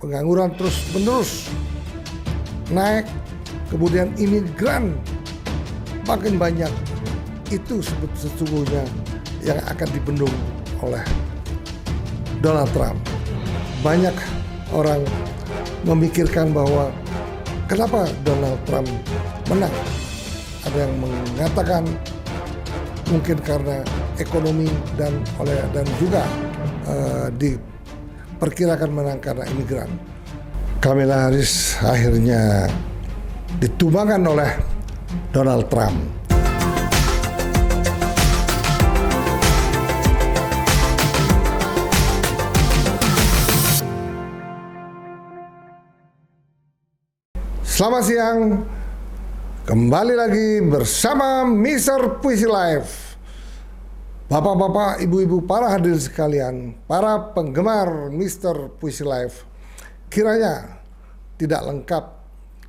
pengangguran terus-menerus naik, kemudian imigran makin banyak, itu sesungguhnya yang akan dibendung oleh Donald Trump. Banyak orang memikirkan bahwa kenapa Donald Trump menang. Ada yang mengatakan mungkin karena ekonomi dan juga diperkirakan menang karena imigran. Kamala Harris akhirnya ditumbangkan oleh Donald Trump. Selamat siang, kembali lagi bersama Mr. Puisi Live. Bapak-bapak, ibu-ibu, para hadirin sekalian, para penggemar Mr. Puisi Live, kiranya tidak lengkap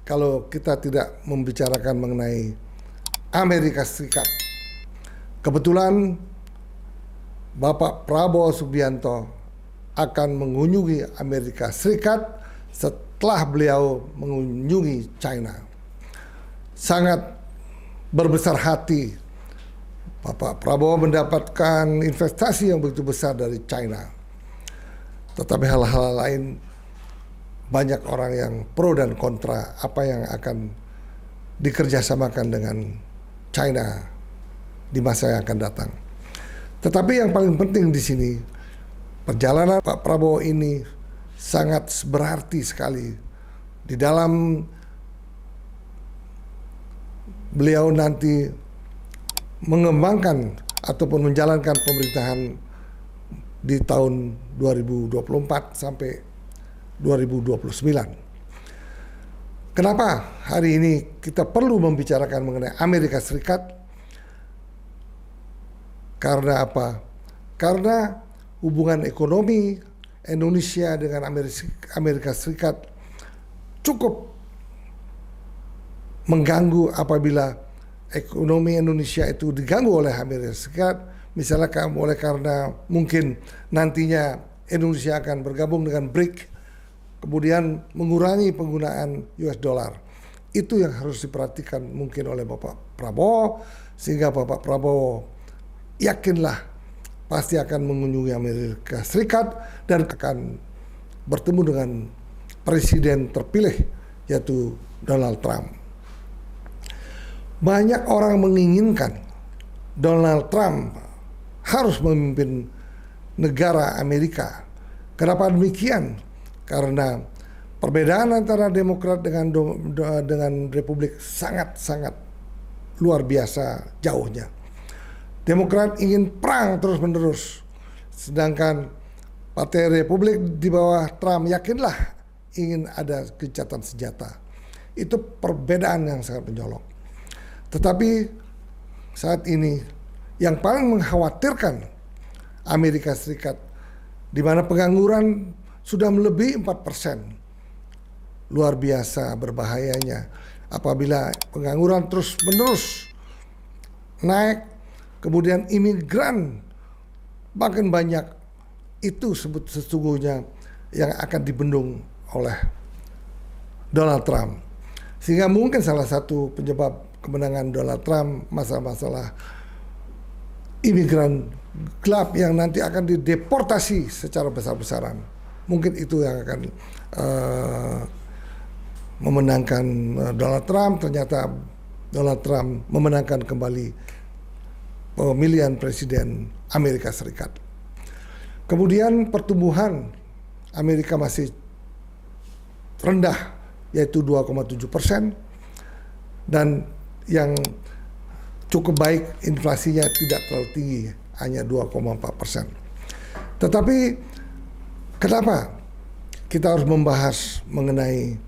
kalau kita tidak membicarakan mengenai Amerika Serikat. Kebetulan Bapak Prabowo Subianto akan mengunjungi Amerika Serikat setelah beliau mengunjungi China. Sangat berbesar hati Bapak Prabowo mendapatkan investasi yang begitu besar dari China. Tetapi hal-hal lain, banyak orang yang pro dan kontra apa yang akan dikerjasamakan dengan China di masa yang akan datang. Tetapi yang paling penting di sini, perjalanan Pak Prabowo ini sangat berarti sekali di dalam beliau nanti mengembangkan ataupun menjalankan pemerintahan di tahun 2024 sampai 2029. Kenapa hari ini kita perlu membicarakan mengenai Amerika Serikat? Karena apa? Karena hubungan ekonomi Indonesia dengan Amerika Serikat cukup mengganggu apabila ekonomi Indonesia itu diganggu oleh Amerika Serikat, misalnya karena mungkin nantinya Indonesia akan bergabung dengan BRIC, kemudian mengurangi penggunaan US dollar. Itu yang harus diperhatikan mungkin oleh Bapak Prabowo, sehingga Bapak Prabowo yakinlah pasti akan mengunjungi Amerika Serikat dan akan bertemu dengan presiden terpilih, yaitu Donald Trump. Banyak orang menginginkan Donald Trump harus memimpin negara Amerika. Kenapa demikian? Karena perbedaan antara Demokrat dengan Republik sangat-sangat luar biasa jauhnya. Demokrat ingin perang terus-menerus, sedangkan Partai Republik di bawah Trump yakinlah ingin ada gencatan senjata. Itu perbedaan yang sangat mencolok. Tetapi saat ini yang paling mengkhawatirkan Amerika Serikat, di mana pengangguran sudah melebihi 4%. Luar biasa berbahayanya apabila pengangguran terus-menerus naik, kemudian imigran makin banyak, itu sesungguhnya yang akan dibendung oleh Donald Trump. Sehingga mungkin salah satu penyebab kemenangan Donald Trump masalah imigran gelap yang nanti akan dideportasi secara besar-besaran. Mungkin itu yang akan memenangkan Donald Trump. Ternyata Donald Trump memenangkan kembali pemilihan presiden Amerika Serikat. Kemudian pertumbuhan Amerika masih rendah, yaitu 2,7%, dan yang cukup baik inflasinya tidak terlalu tinggi, hanya 2,4%. Tetapi kenapa kita harus membahas mengenai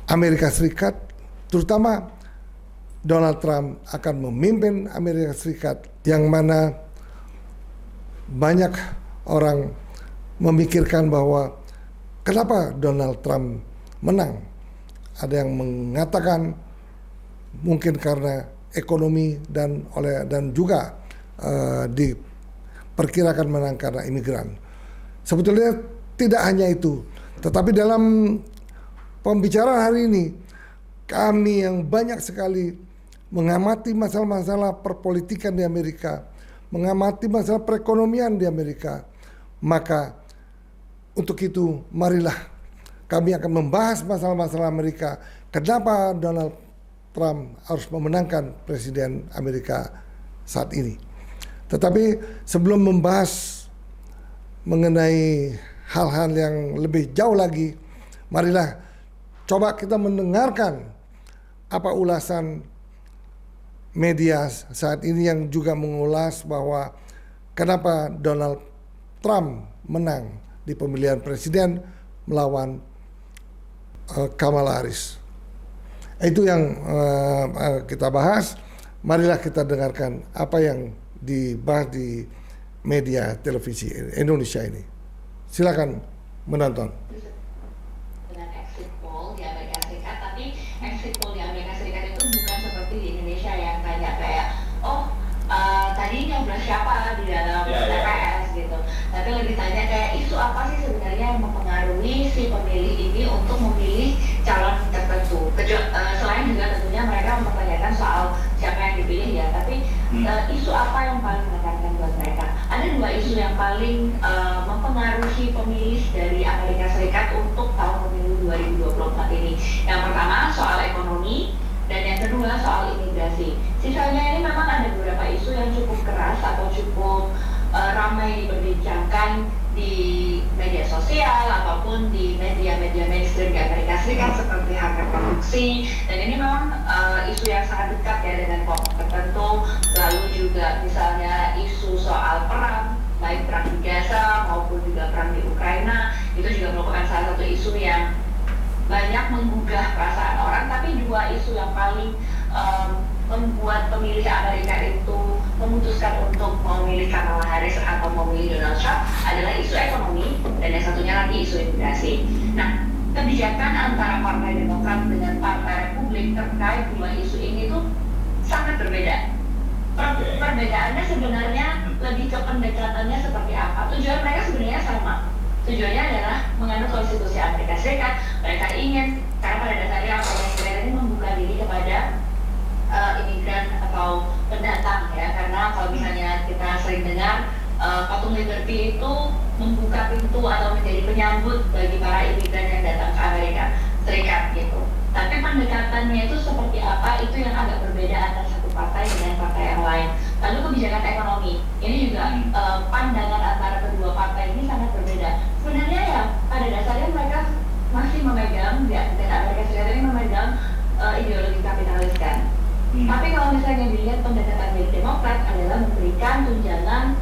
Amerika Serikat, terutama Donald Trump akan memimpin Amerika Serikat, yang mana banyak orang memikirkan bahwa kenapa Donald Trump menang. Ada yang mengatakan mungkin karena ekonomi dan juga diperkirakan menang karena imigran. Sebetulnya tidak hanya itu, Tetapi dalam pembicaraan hari ini, kami yang banyak sekali mengamati masalah-masalah perpolitikan di Amerika, mengamati masalah perekonomian di Amerika, maka untuk itu marilah kami akan membahas masalah-masalah Amerika. Kenapa Donald Trump harus memenangkan presiden Amerika saat ini. Tetapi sebelum membahas mengenai hal-hal yang lebih jauh lagi, marilah coba kita mendengarkan apa ulasan media saat ini yang juga mengulas bahwa kenapa Donald Trump menang di pemilihan presiden melawan Kamala Harris. Itu yang kita bahas. Marilah kita dengarkan apa yang dibahas di media televisi Indonesia ini. Silakan menonton. Dengan exit poll di Amerika Serikat, tapi exit poll di Amerika Serikat itu bukan seperti di Indonesia yang tanya kayak, tadi nyoblos siapa di dalam TPS gitu. Tapi lebih tanya kayak isu apa sih sebenarnya yang mempengaruhi si pemilih ini untuk memilih calon tertentu. Selain juga tentunya mereka mempertanyakan soal siapa yang dipilih ya, tapi isu apa yang paling menekankan buat mereka? Ada dua isu yang paling mempengaruhi pemilih dari Amerika Serikat untuk tahun pemilu 2024 ini. Yang pertama soal ekonomi, dan yang kedua soal imigrasi. Sisanya ini memang ada beberapa isu yang cukup keras atau cukup ramai diperbincangkan di media sosial ataupun di media-media mainstream di Amerika Serikat seperti harga produksi, dan ini memang isu yang sangat dekat ya dengan kelompok tertentu. Lalu juga misalnya isu soal perang, baik perang di Gaza maupun juga perang di Ukraina, itu juga merupakan salah satu isu yang banyak menggugah perasaan orang. Tapi dua isu yang paling membuat pemilih Amerika itu memutuskan untuk memilih Kamala Harris atau memilih Donald Trump adalah isu ekonomi, dan yang satunya lagi isu imigrasi. Nah, kebijakan antara Partai Demokrat dengan Partai Republik terkait dua isu ini tuh sangat berbeda. Perbedaannya sebenarnya lebih ke pendekatannya seperti apa. Tujuan mereka sebenarnya sama. Tujuannya adalah menganut konstitusi Amerika Serikat. Mereka ingin, karena pada dasarnya Amerika Serikat ini membuka diri kepada imigran atau pendatang ya, karena kalau misalnya kita sering dengar patung Liberty itu membuka pintu atau menjadi penyambut bagi para imigran yang datang ke Amerika Serikat gitu. Tapi pendekatannya itu seperti apa, itu yang agak berbeda antara satu partai dengan partai yang lain. Lalu kebijakan ekonomi, ini juga pandangan antara kedua partai ini sangat berbeda. Sebenarnya ya pada dasarnya mereka masih memegang, dan Amerika Serikat ini memegang ideologi kapitalis kan. Tapi kalau misalnya dilihat pendekatan dari Demokrat adalah memberikan tunjangan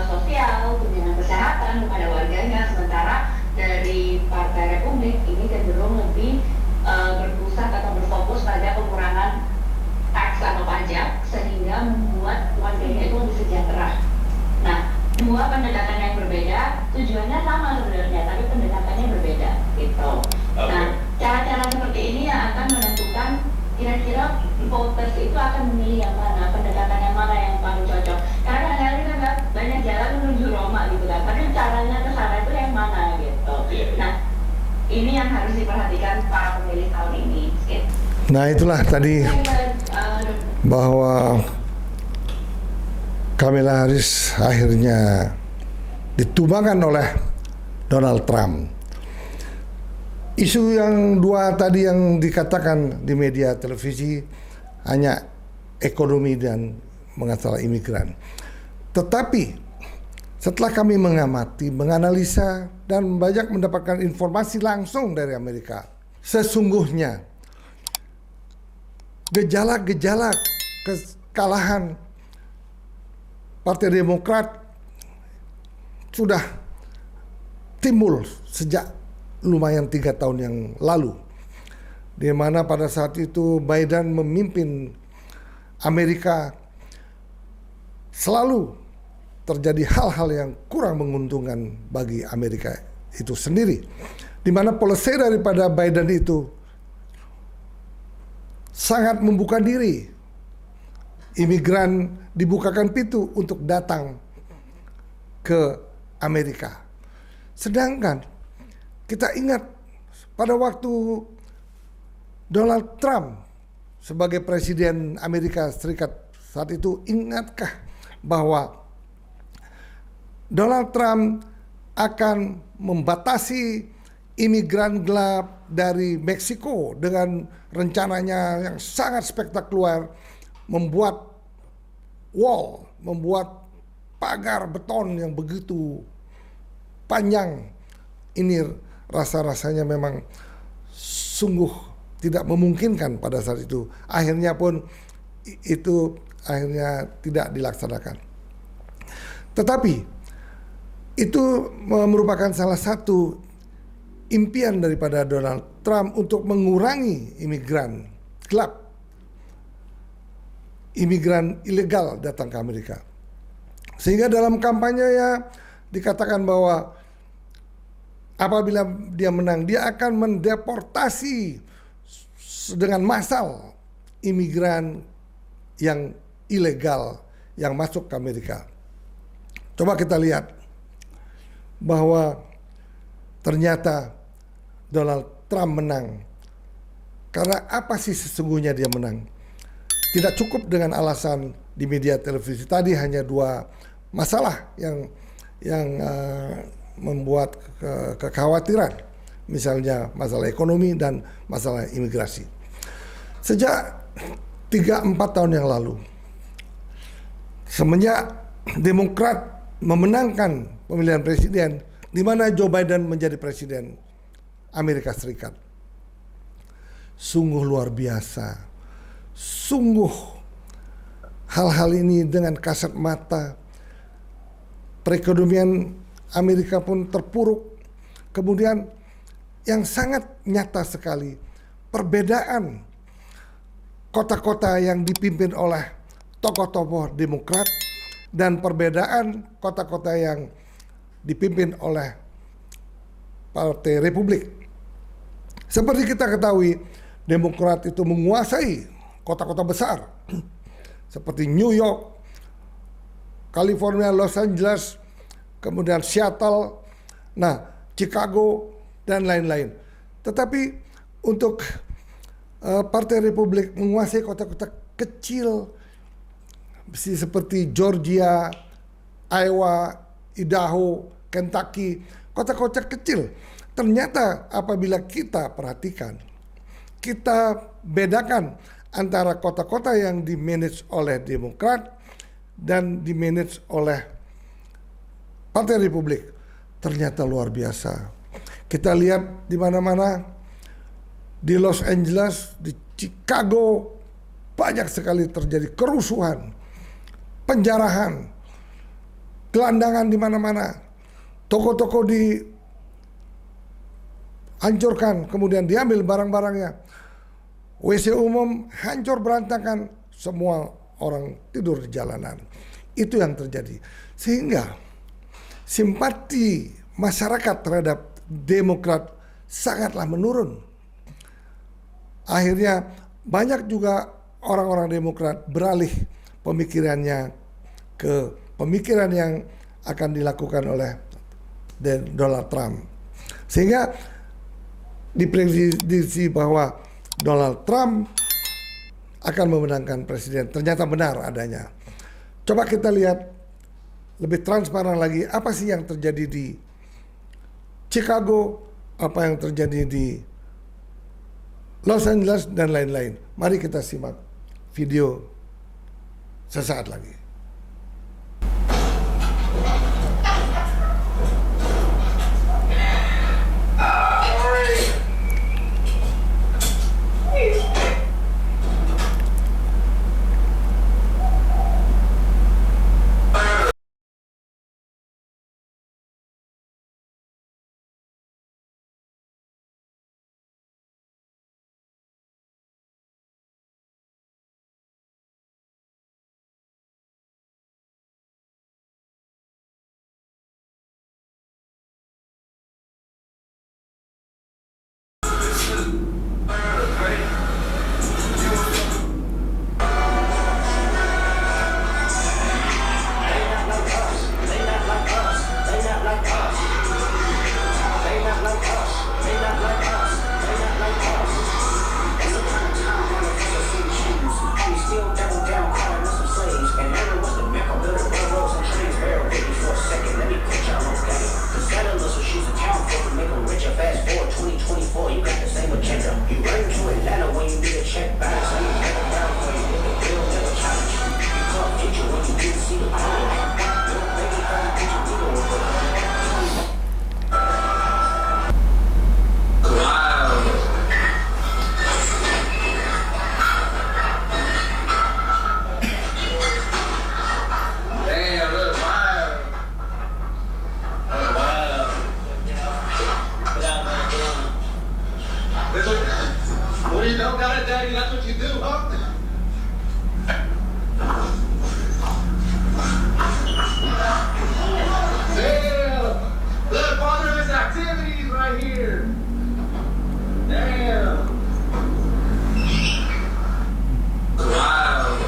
sosial, tunjangan kesehatan kepada warganya, sementara dari Partai Republik ini cenderung lebih berpusat atau berfokus pada pengurangan tax atau pajak sehingga membuat warganya itu lebih sejahtera. Nah, dua pendekatan yang berbeda, tujuannya sama sebenarnya, tapi pendekatannya berbeda gitu. Nah, cara-cara seperti ini yang akan menentukan kira-kira voters itu akan memilih yang mana, pendekatan yang mana yang paling cocok. Karena kadang-kadang kita lihat banyak jalan menuju Roma gitu kan, tapi caranya ke sana itu yang mana gitu. Nah, ini yang harus diperhatikan para pemilih tahun ini gitu. Nah, itulah tadi bahwa Kamala Harris akhirnya ditumbangkan oleh Donald Trump. Isu yang dua tadi yang dikatakan di media televisi hanya ekonomi dan masalah imigran. Tetapi setelah kami mengamati, menganalisa dan banyak mendapatkan informasi langsung dari Amerika, sesungguhnya gejala-gejala kekalahan Partai Demokrat sudah timbul sejak lumayan 3 tahun yang lalu, di mana pada saat itu Biden memimpin Amerika selalu terjadi hal-hal yang kurang menguntungkan bagi Amerika itu sendiri, di mana policy daripada Biden itu sangat membuka diri, imigran dibukakan pintu untuk datang ke Amerika. Sedangkan kita ingat pada waktu Donald Trump sebagai Presiden Amerika Serikat saat itu, ingatkah bahwa Donald Trump akan membatasi imigran gelap dari Meksiko dengan rencananya yang sangat spektakuler, membuat wall, membuat pagar beton yang begitu panjang. Ini rasa-rasanya memang sungguh tidak memungkinkan pada saat itu. Akhirnya pun itu akhirnya tidak dilaksanakan. Tetapi itu merupakan salah satu impian daripada Donald Trump untuk mengurangi imigran gelap, imigran ilegal datang ke Amerika. Sehingga dalam kampanyenya dikatakan bahwa apabila dia menang, dia akan mendeportasi dengan massal imigran yang ilegal yang masuk ke Amerika. Coba kita lihat bahwa ternyata Donald Trump menang. Karena apa sih sesungguhnya dia menang? Tidak cukup dengan alasan di media televisi tadi hanya dua masalah yang membuat kekhawatiran. Misalnya masalah ekonomi dan masalah imigrasi. Sejak 3-4 tahun yang lalu, semenjak Demokrat memenangkan pemilihan presiden, di mana Joe Biden menjadi presiden Amerika Serikat, sungguh luar biasa. Sungguh hal-hal ini dengan kasat mata, perekonomian Amerika pun terpuruk. Kemudian yang sangat nyata sekali, perbedaan kota-kota yang dipimpin oleh tokoh-tokoh Demokrat dan perbedaan kota-kota yang dipimpin oleh Partai Republik. Seperti kita ketahui, Demokrat itu menguasai kota-kota besar seperti New York, California, Los Angeles, kemudian Seattle, Chicago, dan lain-lain. Tetapi untuk Partai Republik menguasai kota-kota kecil seperti Georgia, Iowa, Idaho, Kentucky, kota-kota kecil. Ternyata apabila kita perhatikan, kita bedakan antara kota-kota yang dimanage oleh Demokrat dan dimanage oleh Partai Republik, ternyata luar biasa. Kita lihat di mana-mana, di Los Angeles, di Chicago, banyak sekali terjadi kerusuhan, penjarahan, gelandangan di mana-mana, toko-toko dihancurkan, kemudian diambil barang-barangnya, WC umum hancur berantakan, semua orang tidur di jalanan. Itu yang terjadi. Sehingga simpati masyarakat terhadap Demokrat sangatlah menurun. Akhirnya banyak juga orang-orang Demokrat beralih pemikirannya ke pemikiran yang akan dilakukan oleh Donald Trump. Sehingga diprediksi bahwa Donald Trump akan memenangkan presiden. Ternyata benar adanya. Coba kita lihat lebih transparan lagi, apa sih yang terjadi di Chicago, apa yang terjadi di Los Angeles, dan lain-lain. Mari kita simak video sesaat lagi. Daddy, that's what you do, huh? Damn! Look, Father, there's activities right here. Damn! Wow.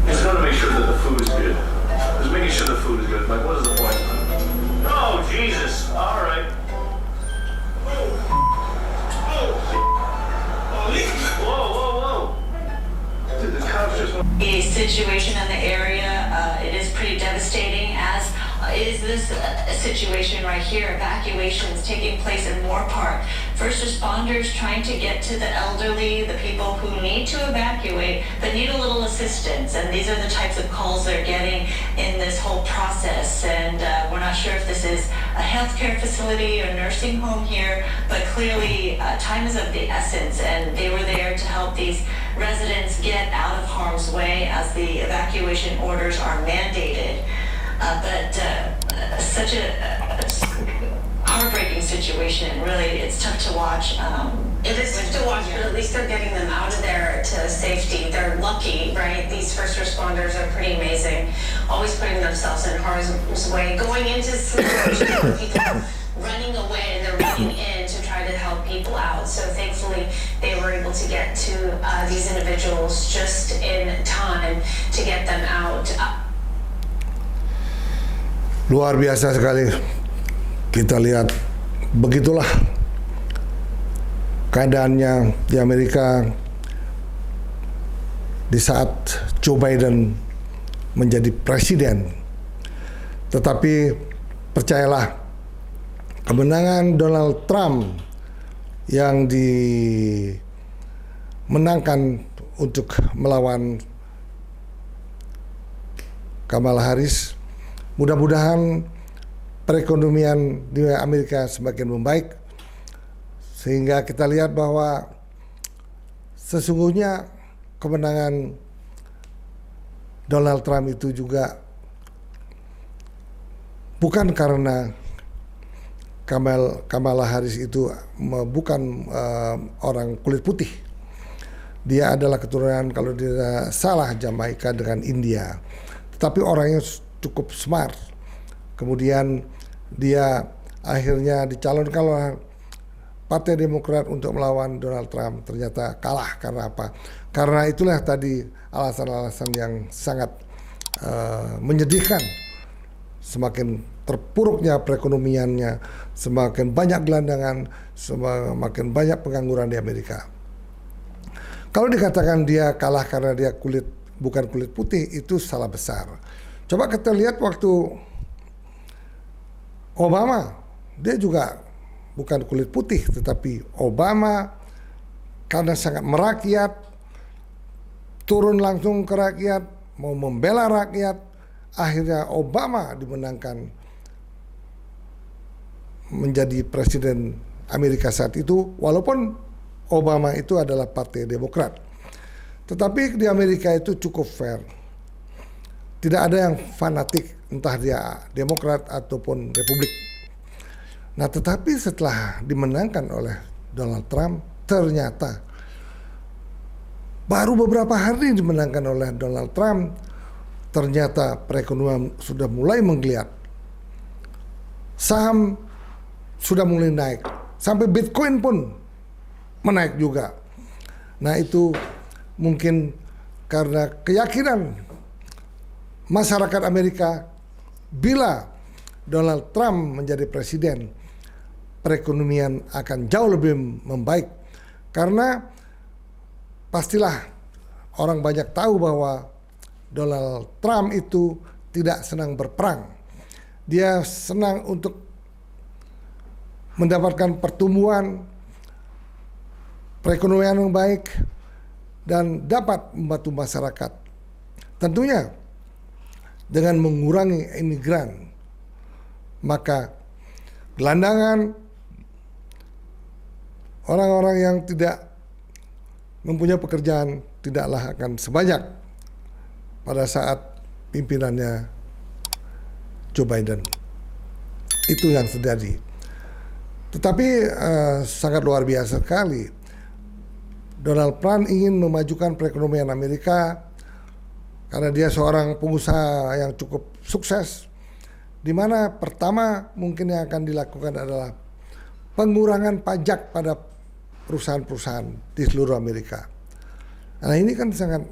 Just want to make sure that the food is good. Just making sure the food is good. Like, what is the point? Oh, Jesus. All right. Whoa. Dude, the cops just... The situation in the area, it is pretty devastating, as is this situation right here. Evacuations taking place in Moore Park. First responders trying to get to the elderly, the people who need to evacuate but need a little assistance, and these are the types of calls they're getting in this whole process. And we're not sure if this is a healthcare facility or nursing home here, but clearly time is of the essence, and they were there to help these residents get out of harm's way as the evacuation orders are mandated. But such a heartbreaking situation. Really, it's tough to watch. It is tough to watch, but at least they're getting them out of there to safety. They're lucky, right? These first responders are pretty amazing. Always putting themselves in harm's way, going into situations where people running away, and they're running in to try to help people out. So thankfully, they were able to get to these individuals just in time to get them out. Luar biasa sekali. Kita lihat begitulah keadaannya di Amerika di saat Joe Biden menjadi presiden. Tetapi percayalah, kemenangan Donald Trump yang dimenangkan untuk melawan Kamala Harris, mudah-mudahan perekonomian di Amerika semakin membaik, sehingga kita lihat bahwa sesungguhnya kemenangan Donald Trump itu juga bukan karena Kamala Harris itu bukan orang kulit putih. Dia adalah keturunan, kalau tidak salah, Jamaika dengan India, tetapi orangnya cukup smart. Kemudian dia akhirnya dicalonkan oleh Partai Demokrat untuk melawan Donald Trump. Ternyata kalah karena apa? Karena itulah tadi alasan-alasan yang sangat menyedihkan. Semakin terpuruknya perekonomiannya, semakin banyak gelandangan, semakin banyak pengangguran di Amerika. Kalau dikatakan dia kalah karena dia bukan kulit putih, itu salah besar. Coba kita lihat waktu Obama, dia juga bukan kulit putih, tetapi Obama karena sangat merakyat, turun langsung ke rakyat, mau membela rakyat, akhirnya Obama dimenangkan menjadi presiden Amerika saat itu, walaupun Obama itu adalah Partai Demokrat. Tetapi di Amerika itu cukup fair. Tidak ada yang fanatik, entah dia Demokrat ataupun Republik. Nah, tetapi setelah dimenangkan oleh Donald Trump, ternyata baru beberapa hari dimenangkan oleh Donald Trump, ternyata perekonomian sudah mulai menggeliat. Saham sudah mulai naik, sampai Bitcoin pun menaik juga. Nah, itu mungkin karena keyakinan masyarakat Amerika, bila Donald Trump menjadi presiden, perekonomian akan jauh lebih membaik. Karena pastilah orang banyak tahu bahwa Donald Trump itu tidak senang berperang. Dia senang untuk mendapatkan pertumbuhan perekonomian yang baik dan dapat membantu masyarakat. Tentunya dengan mengurangi imigran, maka gelandangan, orang-orang yang tidak mempunyai pekerjaan tidaklah akan sebanyak pada saat pimpinannya Joe Biden. Itu yang terjadi. Tetapi sangat luar biasa sekali. Donald Trump ingin memajukan perekonomian Amerika karena dia seorang pengusaha yang cukup sukses, di mana pertama mungkin yang akan dilakukan adalah pengurangan pajak pada perusahaan-perusahaan di seluruh Amerika. Nah ini kan sangat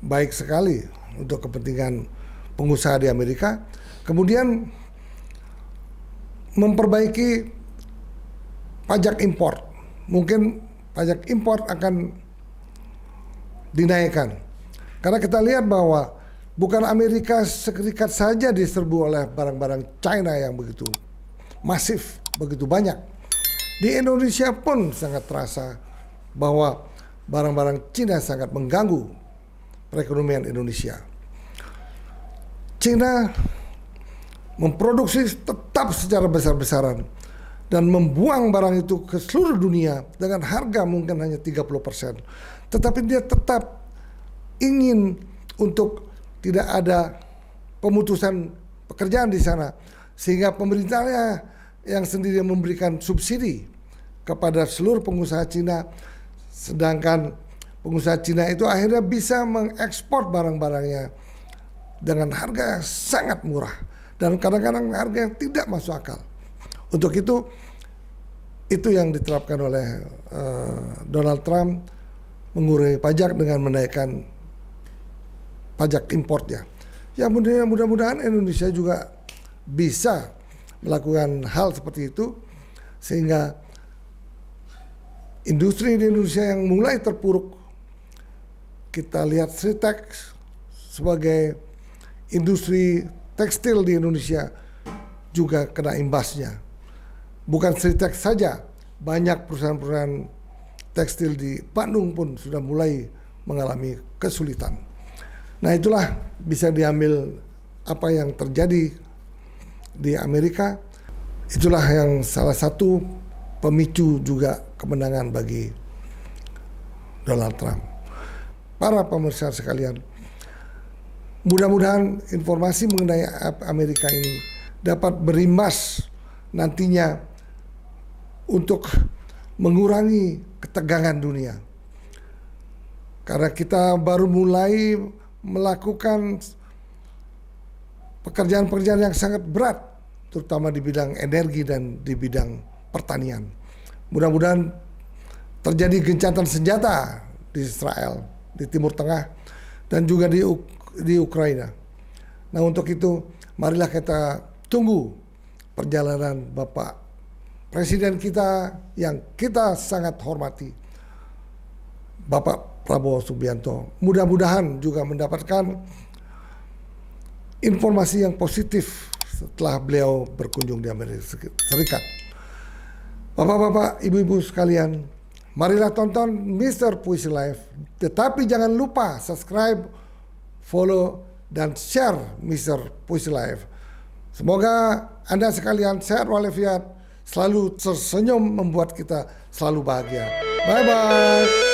baik sekali untuk kepentingan pengusaha di Amerika. Kemudian memperbaiki pajak impor. Mungkin pajak impor akan dinaikkan. Karena kita lihat bahwa bukan Amerika Serikat saja diserbu oleh barang-barang China yang begitu masif, begitu banyak. Di Indonesia pun sangat terasa bahwa barang-barang Cina sangat mengganggu perekonomian Indonesia. Cina memproduksi tetap secara besar-besaran dan membuang barang itu ke seluruh dunia dengan harga mungkin hanya 30%. Tetapi dia tetap ingin untuk tidak ada pemutusan pekerjaan di sana, sehingga pemerintahnya yang sendiri memberikan subsidi kepada seluruh pengusaha Cina, sedangkan pengusaha Cina itu akhirnya bisa mengekspor barang-barangnya dengan harga yang sangat murah dan kadang-kadang harga yang tidak masuk akal. Untuk itu yang diterapkan oleh Donald Trump, mengurangi pajak dengan menaikkan pajak importnya. Ya mudah-mudahan Indonesia juga bisa melakukan hal seperti itu, sehingga industri di Indonesia yang mulai terpuruk, kita lihat Sritex sebagai industri tekstil di Indonesia juga kena imbasnya. Bukan Sritex saja, banyak perusahaan-perusahaan tekstil di Bandung pun sudah mulai mengalami kesulitan. Nah itulah bisa diambil apa yang terjadi di Amerika. Itulah yang salah satu pemicu juga kemenangan bagi Donald Trump. Para pemirsa sekalian, mudah-mudahan informasi mengenai Amerika ini dapat berimbas nantinya untuk mengurangi ketegangan dunia. Karena kita baru mulai melakukan pekerjaan-pekerjaan yang sangat berat, terutama di bidang energi dan di bidang pertanian. Mudah-mudahan terjadi gencatan senjata di Israel, di Timur Tengah, dan juga di Ukraina. Nah untuk itu, marilah kita tunggu perjalanan Bapak Presiden kita yang kita sangat hormati, Bapak Prabowo Subianto. Mudah-mudahan juga mendapatkan informasi yang positif setelah beliau berkunjung di Amerika Serikat. Bapak-bapak, ibu-ibu sekalian, marilah tonton Mr. Puisi Live. Tetapi jangan lupa subscribe, follow, dan share Mr. Puisi Live. Semoga Anda sekalian sehat walafiat, selalu tersenyum membuat kita selalu bahagia. Bye-bye.